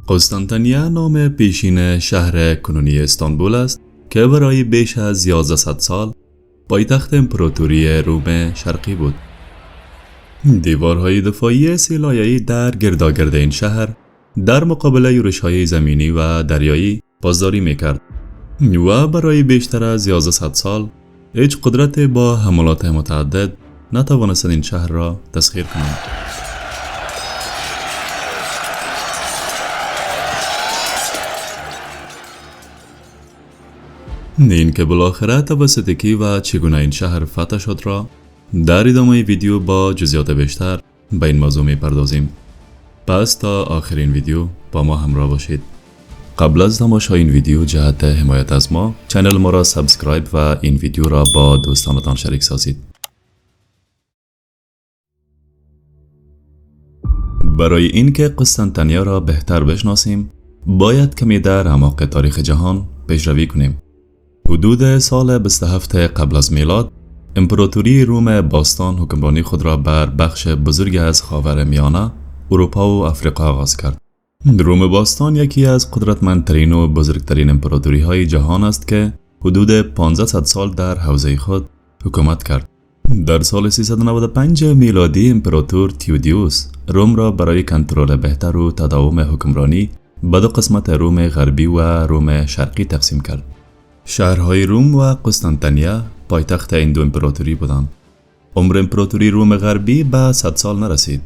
قسطنطنیه نام پیشین شهر کنونی استانبول است که برای بیش از 1100 سال پایتخت امپراتوری روم شرقی بود. دیوارهای دفاعی سیلایه‌ای در گرداگرد این شهر در مقابل یورش‌های زمینی و دریایی پاسداری می‌کرد و برای بیشتر از 1100 سال هیچ قدرت با حملات متعدد نتوانست این شهر را تسخیر کند. این که بالاخره توسط کی و چگونه این شهر فتح شد را در ادامه ویدیو با جزئیات بیشتر به این موضوع می‌پردازیم. پس تا آخرین ویدیو با ما همراه باشید. قبل از تماشای این ویدیو جهت حمایت از ما چنل ما را سابسکرایب و این ویدیو را با دوستانتان شریک سازید. برای اینکه قسطنطنیه را بهتر بشناسیم باید کمی در اعماق تاریخ جهان پیشروی کنیم. حدود سال 27 قبل از میلاد امپراتوری روم باستان حکمرانی خود را بر بخش بزرگی از خاورمیانه، اروپا و آفریقا آغاز کرد. روم باستان یکی از قدرتمندترین و بزرگترین امپراتوری های جهان است که حدود 1500 سال در حوزه خود حکومت کرد. در سال 395 میلادی امپراتور تیودیوس روم را برای کنترل بهتر و تداوم حکمرانی به دو قسمت روم غربی و روم شرقی تقسیم کرد. شهرهای روم و قسطنطنیه پایتخت این دو امپراتوری بودند. عمر امپراتوری روم غربی به 100 سال نرسید،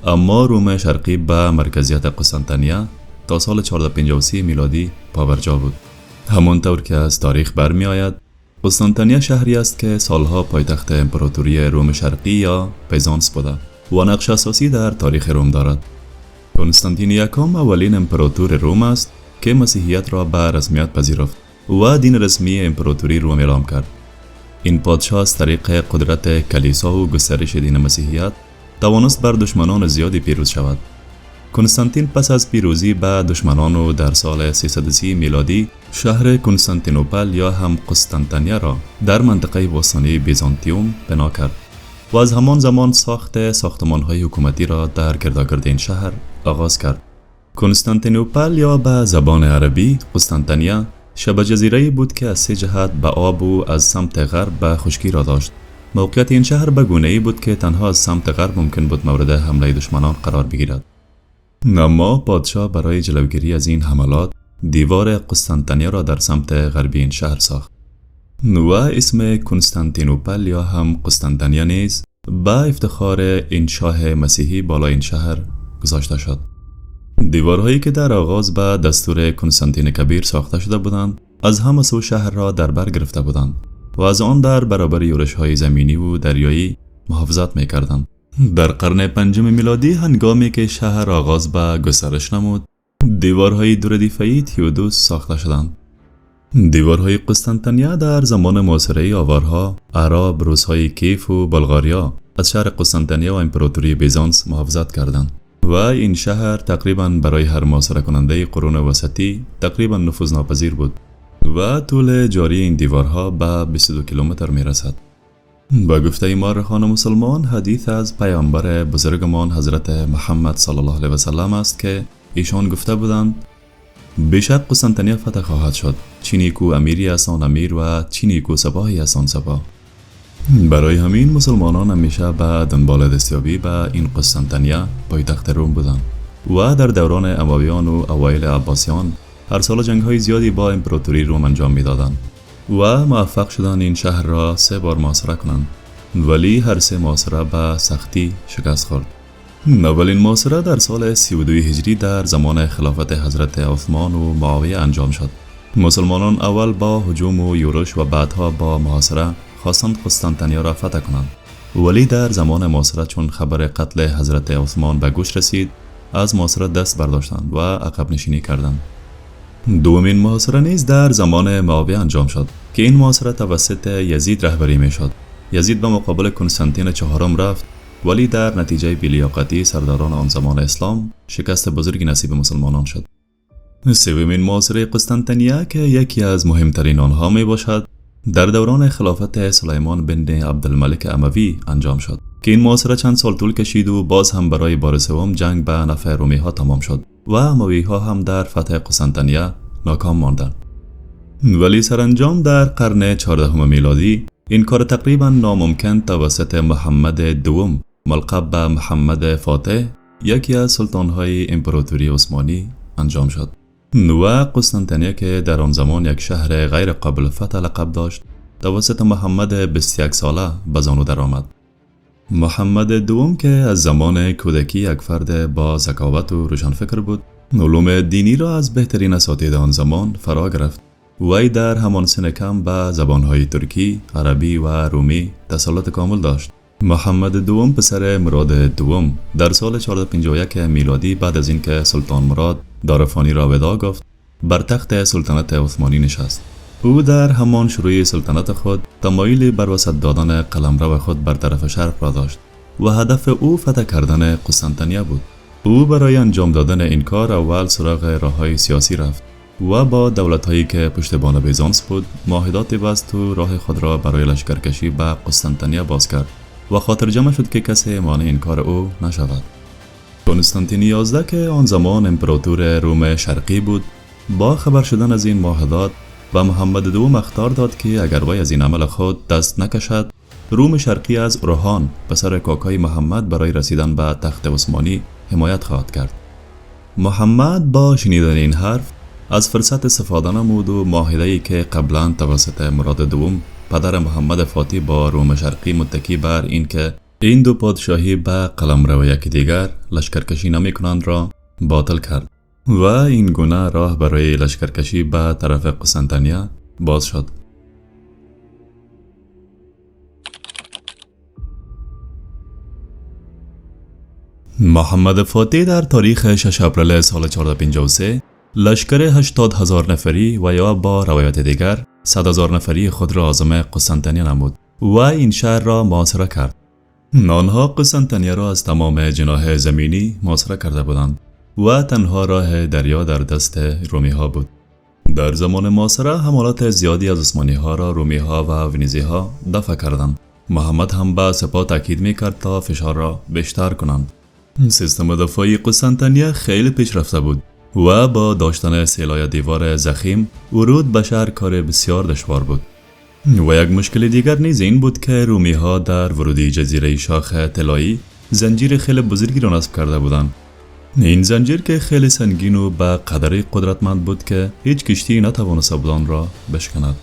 اما روم شرقی به مرکزیت قسطنطنیه تا سال 453 میلادی پابرجا بود. همانطور که از تاریخ برمی آید، قسطنطنیه شهری است که سالها پایتخت امپراتوری روم شرقی یا بیزانس بوده و نقش اساسی در تاریخ روم دارد. کنستانتین یکم اولین امپراتور روم است که مسیحیت را به رسمیت پذیرفت و دین رسمی امپراتوری روم اعلام کرد. این پادشاه از طریق قدرت کلیسا و گسترش دین مسیحیت توانست بر دشمنان زیادی پیروز شود. کنستانتین پس از پیروزی به دشمنان و در سال 330 میلادی شهر کنستانتینوپل یا هم قسطنطنیه را در منطقه وسطایی بیزانتیوم بنا کرد و از همان زمان ساخت ساختمان‌های حکومتی را در گرداگرد این شهر آغاز کرد. کنستانتینوپل یا به زبان عربی قسطنطنیه شبه جزیره‌ای بود که از سه جهت به آب و از سمت غرب به خشکی را داشت. موقعیت این شهر به گونه‌ای بود که تنها از سمت غرب ممکن بود مورد حمله دشمنان قرار بگیرد. اما پادشاه برای جلوگیری از این حملات دیوار قسطنطنیه را در سمت غربی این شهر ساخت و اسم کنستانتینوپل یا هم قسطنطنیه نیز به افتخار این شاه مسیحی بالای این شهر گذاشته شد. دیوارهایی که در آغاز به دستور کنستانتین کبیر ساخته شده بودند از همه سو شهر را در بر گرفته بودند و از آن در برابر یورش‌های زمینی و دریایی محافظت می‌کردند. در قرن 5 میلادی هنگامی که شهر آغاز به گسترش نمود، دیوارهای دوردیفعی تیودوس ساخته شدند. دیوارهای قسطنطنیه در زمان محاصره آوارها، اعراب، روس‌های کیف و بلغاریا از شهر قسطنطنیه و امپراتوری بیزانس محافظت کردند و این شهر تقریباً برای هر محاصره کننده قرون وسطی تقریباً نفوذناپذیر بود و طول جاری این دیوارها به 22 کیلومتر میرسد. با گفته مورخان مسلمان حدیث از پیامبر بزرگمان حضرت محمد صلی الله علیه و سلم است که ایشان گفته بودند بیشک قسطنطنیه فتح خواهد شد، چینی کو امیری از آن امیر و چینی کو سپاهی از آن سپاه. برای همین مسلمانان همیشه به دنبال دستیابی به این قسطنطنیه پایتخت روم بودند و در دوران امویان و اوایل عباسیان هر سال جنگ‌های زیادی با امپراتوری روم انجام می‌دادند و موفق شدند این شهر را 3 بار محاصره کنند، ولی هر 3 محاصره به سختی شکست خورد. اولین محاصره در سال 32 هجری در زمان خلافت حضرت عثمان و معاویه انجام شد. مسلمانان اول با هجوم و یورش و بعدها با محاصره خواستند قسطنطنیه را فتح کنند، ولی در زمان محاصره چون خبر قتل حضرت عثمان به گوش رسید از محاصره دست برداشتند و عقب نشینی کردند. دومین محاصره نیز در زمان معاویه انجام شد که این محاصره توسط یزید رهبری میشد. یزید به مقابل کنستانتین چهارم رفت، ولی در نتیجه بی‌لیاقتی سرداران آن زمان اسلام شکست بزرگی نصیب مسلمانان شد. سومین محاصره قسطنطنیه که یکی از مهمترین آنها می باشد در دوران خلافت سلیمان بن عبدالملک اموی انجام شد که این محاصره چند سال طول کشید و باز هم برای بار سوم جنگ به نفع رومی ها تمام شد و اموی ها هم در فتح قسطنطنیه ناکام ماندند. ولی سرانجام در قرن 14 میلادی این کار تقریبا ناممکن توسط محمد دوم ملقب به محمد فاتح، یکی از سلطانهای امپراتوری عثمانی انجام شد و قسطنطنیه که در آن زمان یک شهر غیر قابل فتح لقب داشت توسط محمد 21 ساله به زانو درآمد. محمد دوم که از زمان کودکی یک فرد با ذکاوت و روشنفکر بود، علوم دینی را از بهترین اساتید آن زمان فرا گرفت. وی در همان سن کم به زبانهای ترکی، عربی و رومی تسلط کامل داشت. محمد دوم پسر مراد دوم در سال 451 میلادی بعد از اینکه سلطان مراد دارفانی را وداع گفت، بر تخت سلطنت عثمانی نشست. او در همان شروع سلطنت خود تمایلی بر وسط دادن قلمرو خود بر طرف شرق را داشت و هدف او فتح کردن قسطنطنیه بود. او برای انجام دادن این کار اول سراغ راههای سیاسی رفت و با دولت‌هایی که پشتیبان بیزانس بود معاهداتی بست و راه خود را برای لشکرکشی به قسطنطنیه باز کرد و خاطر جمع شد که کسی مانع این کار او نشود. کنستانتین 11 که آن زمان امپراتور روم شرقی بود، با خبر شدن از این معاهدات و محمد دوم اخطار داد که اگر وی از این عمل خود دست نکشد، روم شرقی از اورهان پسر کاکای محمد برای رسیدن به تخت عثمانی حمایت خواهد کرد. محمد با شنیدن این حرف از فرصت استفاده نمود و معاهده‌ای که قبلا توسط مراد دوم پدر محمد فاتح با روم شرقی متکی بر این که این دو پادشاهی به قلمرو یکدیگر لشکرکشی نمی‌کنند را باطل کرد و این گونه راه برای لشکرکشی به طرف قسطنطنیه باز شد. محمد فاتح در تاریخ 6 اپریل سال 453 لشکر 80,000 نفری و یا با روایت دیگر 100,000 نفری خود را عازم قسطنطنیه نمود و این شهر را محاصره کرد. آنها قسطنطنیه را از تمام جناح زمینی محاصره کرده بودند و تنها راه دریا در دست رومی ها بود. در زمان محاصره حملات زیادی از عثمانی ها را رومی ها و ونیزی ها دفع کردند. محمد هم به سپاه تاکید میکرد تا فشار را بیشتر کنند. سیستم دفاعی قسطنطنیه خیلی پیشرفته بود و با داشتن سلای دیوار ضخیم ورود به شهر کار بسیار دشوار بود. و یک مشکل دیگر نیز این بود که رومی ها در ورودی جزیره شاخ طلایی زنجیر خیلی بزرگی را نصب کرده بودند. این زنجیر که خیلی سنگین و به قدری قدرتمند بود که هیچ کشتی نتوانسته بود آن را بشکند.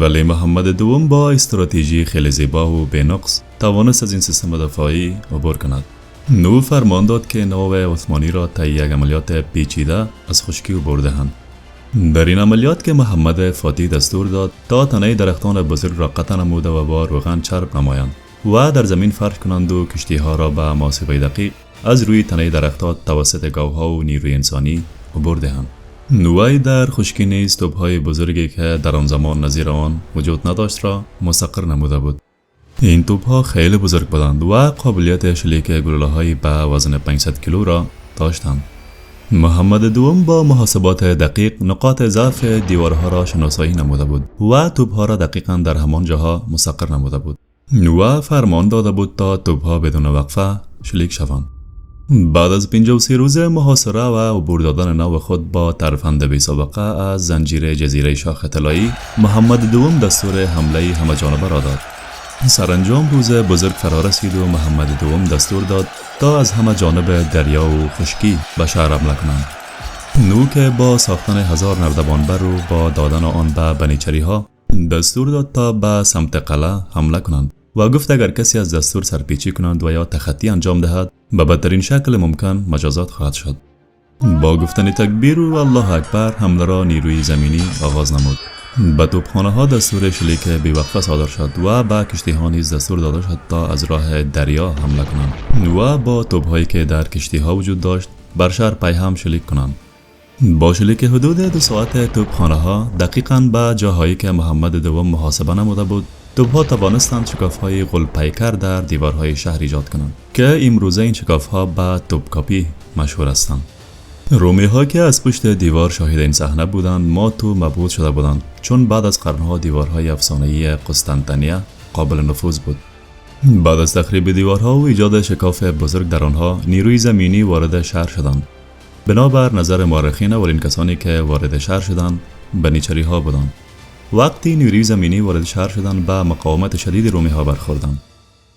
ولی محمد دوم با استراتژی خیلی زیبا و بینقص توانست از این سیستم دفاعی عبور کند. نو فرمان داد که ناو عثمانی را طی یک عملیات پیچیده از خشکی عبور دهند. در این عملیات که محمد فاتح دستور داد تا تنه درختان بزرگ را قطع نموده و با روغن چرب نمایند و در زمین فرش کنند و کشتی ها را به ماسیقه دقیق از روی تنه درختان توسط گاوها و نیروی انسانی عبور دهند. وی در خشکی نیز توپ‌های بزرگی که در آن زمان نظیر آن وجود نداشت را مسخر نموده بود. این توپ‌ها خیلی بزرگ بودند و قابلیت شلیک گلوله‌های به وزن 500 کیلو را داشتند. محمد دوم با محاسبات دقیق نقاط ضعف دیوارها را شناسایی نموده بود و توپ‌ها را دقیقاً در همان جاها مسخر نموده بود و فرمان داده بود تا توپ‌ها بدون وقفه شلیک شوند. بعد از 53 روز محاصره و عبور دادن ناو خود با ترفند بی سابقه از زنجیره جزیره شاخ طلایی، محمد دوم دستور حمله همه‌جانبه را داد. سرانجام روز بزرگ فرا رسید و محمد دوم دستور داد تا از همه جانب دریا و خشکی به شهر حمله کنند. نو که با ساختن 1000 نردبان بر و با دادن آن به بنیچری ها دستور داد تا به سمت قلعه حمله کنند و گفت اگر کسی از دستور سرپیچی کنند و یا تخطی انجام دهد به بدترین شکل ممکن مجازات خواهد شد. با گفتن تکبیر و الله اکبر حمله را نیروی زمینی آغاز نمود. به توپخانه ها دستور شلیک بیوقفه صادر شد و به کشتی ها نیز دستور داده شد تا از راه دریا حمله کنند و با توپ هایی که در کشتی ها وجود داشت بر شهر پیهم شلیک کنند. با شلیک حدود 2 ساعت توپخانه ها دقیقاً به جاهایی که محمد دوم محاسبه نموده بود، توپ‌ها توانستند شکاف‌های غول‌پیکر در دیوارهای شهر ایجاد کنند که امروزه این شکاف‌ها به توپکاپی مشهور هستند. رومی‌ها که از پشت دیوار شاهد این صحنه بودند مات و مبهوت شده بودند، چون بعد از قرن‌ها دیوارهای افسانه‌ای قسطنطنیه قابل نفوذ بود. بعد از تخریب دیوارها و ایجاد شکاف بزرگ در آنها، نیروی زمینی وارد شهر شدند. بنابر نظر مورخین، اولین کسانی که وارد شهر شدند بنیچری ها بودند. وقتی نیروی زمینی وارد شهر شدند به مقاومت شدید رومی ها برخوردند.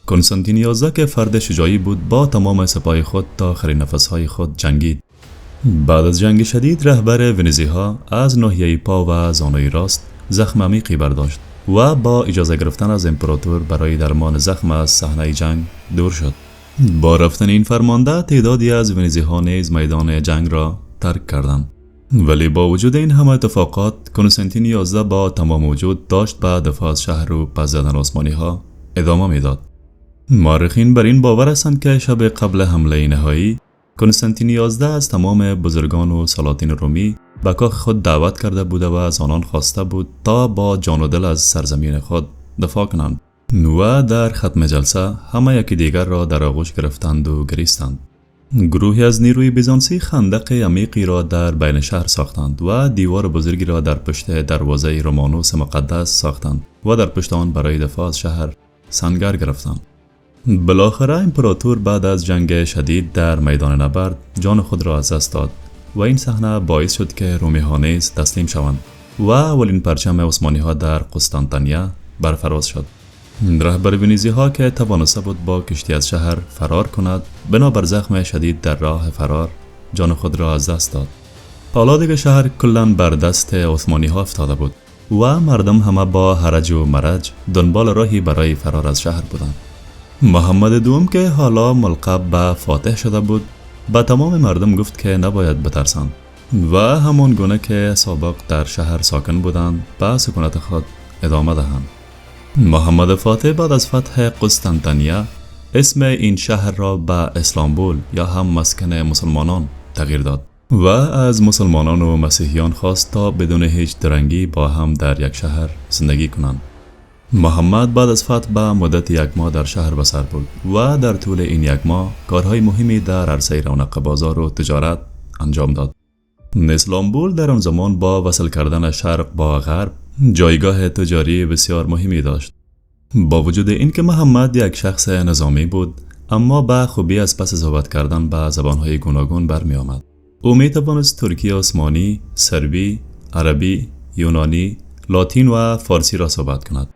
کنستانتین 11 که فرد شجاعی بود با تمام سپاه خود تا آخرین نفسهای خود جنگید. بعد از جنگ شدید رهبر ونیزی ها از ناحیه پا و زانوی راست زخم عمیقی برداشت و با اجازه گرفتن از امپراتور برای درمان زخم از صحنه جنگ دور شد. با رفتن این فرمانده تعدادی از ونیزی ها نیز میدان جنگ را ترک کردند. ولی با وجود این همه اتفاقات، کنستانتین 11 با تمام وجود داشت به دفاع از شهر و پس زدن عثمانی ها ادامه میداد. مورخین بر این باور هستند که شب قبل حمله نهایی، کنستانتین 11 از تمام بزرگان و سلاطین رومی به کاخ خود دعوت کرده بود و از آنان خواسته بود تا با جان و دل از سرزمین خود دفاع کنند. و در ختم جلسه همه یکی دیگر را در آغوش گرفتند و گریستند. گروهی از نیروی بیزانسی خندق عمیقی را در بین شهر ساختند و دیوار بزرگی را در پشت دروازه رومانوس مقدس ساختند و در پشت آن برای دفاع از شهر سنگر گرفتند. بالاخره امپراتور بعد از جنگ شدید در میدان نبرد جان خود را از دست داد و این صحنه باعث شد که رومی ها نیز تسلیم شوند و اولین پرچم عثمانی ها در قسطنطنیه برفراز شد. رهبر ونیزی ها که توانسته بود با کشتی از شهر فرار کند، بنابر زخم شدید در راه فرار جان خود را از دست داد. حالا دیگر شهر کلاً بر دست عثمانی ها افتاده بود و مردم همه با هرج و مرج دنبال راهی برای فرار از شهر بودند. محمد دوم که حالا ملقب به فاتح شده بود، به تمام مردم گفت که نباید بترسند و همان گونه که سابق در شهر ساکن بودند به سکونت خود ادامه دهند. محمد فاتح بعد از فتح قسطنطنیه اسم این شهر را به اسلامبول یا هم مسکن مسلمانان تغییر داد و از مسلمانان و مسیحیان خواست تا بدون هیچ درنگی با هم در یک شهر زندگی کنند. محمد بعد از فتح به مدت 1 ماه در شهر به سر برد و در طول این 1 ماه کارهای مهمی در عرصه رونق بازار و تجارت انجام داد. اسلامبول در آن زمان با وصل کردن شرق با غرب جایگاه تجاری بسیار مهمی داشت. با وجود اینکه محمد یک شخص نظامی بود، اما به خوبی از پس صحبت کردن به زبانهای گوناگون برمی آمد. او می توانست ترکی، عثمانی، سربی، عربی، یونانی، لاتین و فارسی را صحبت کند.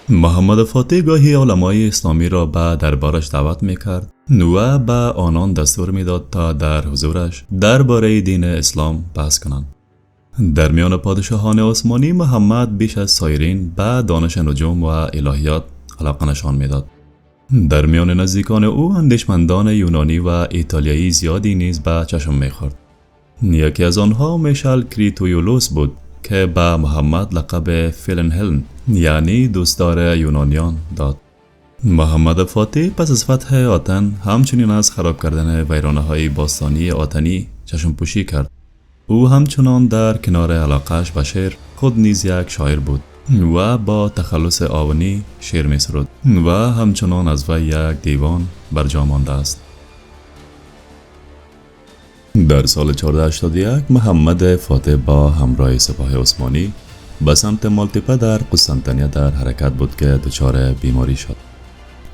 محمد فاتح گاهی علمای اسلامی را به دربارش دعوت میکرد و به آنان دستور میداد تا در حضورش درباره دین اسلام بحث کنند. در میان پادشاهان عثمانی محمد بیش از سایرین به دانش نجوم و الهیات علاقه نشان میداد. در میان نزدیکان او اندیشمندان یونانی و ایتالیایی زیادی نیز به چشم میخورد. یکی از آنها میشل کریتویولوس بود که به محمد لقب فیلنهلن یعنی دوستدار یونانیان داد. محمد فاتح پس از فتح آتن همچنین از خراب کردن ویرانه‌های باستانی آتنی چشم پوشی کرد. او همچنان در کنار علاقه‌اش به شعر خود نیز یک شاعر بود و با تخلص آونی شعر می سرود و همچنان از وی یک دیوان برجا مانده است. در سال 1481 محمد فاتح با همراه سپاه عثمانی به سمت مالتیپه در قسطنطنیه در حرکت بود که دچار بیماری شد.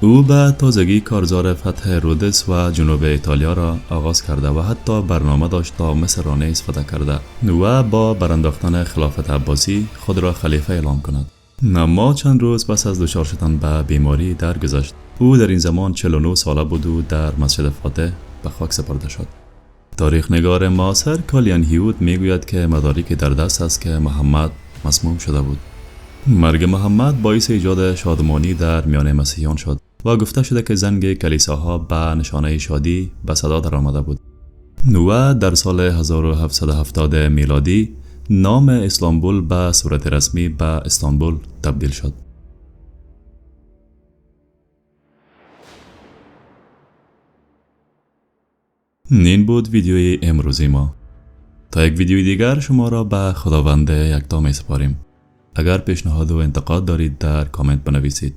او به تازگی کارزار فتح رودس و جنوب ایتالیا را آغاز کرده و حتی برنامه داشت تا مصر را نیز فتح کرده و با برانداختن خلافت عباسی خود را خلیفه اعلام کند. اما چند روز پس از دچار شدن به بیماری درگذشت. او در این زمان 49 ساله بود و در مسجد فاتح به خاک سپرده شد. تاریخ نگار معاصر کالیان هیوت میگوید که مدارکی در دست است که محمد مسموم شده بود. مرگ محمد باعث ایجاد شادمانی در میان مسیحیان شد و گفته شده که زنگ کلیساها به نشانه شادی به صدا در آمده بود و در سال 1770 میلادی نام اسلامبول به صورت رسمی به استانبول تبدیل شد. این بود ویدیوی امروزی ما. تا یک ویدیوی دیگر شما را به خداوند یکتا می سپاریم. اگر پیشنهاد و انتقاد دارید در کامنت بنویسید.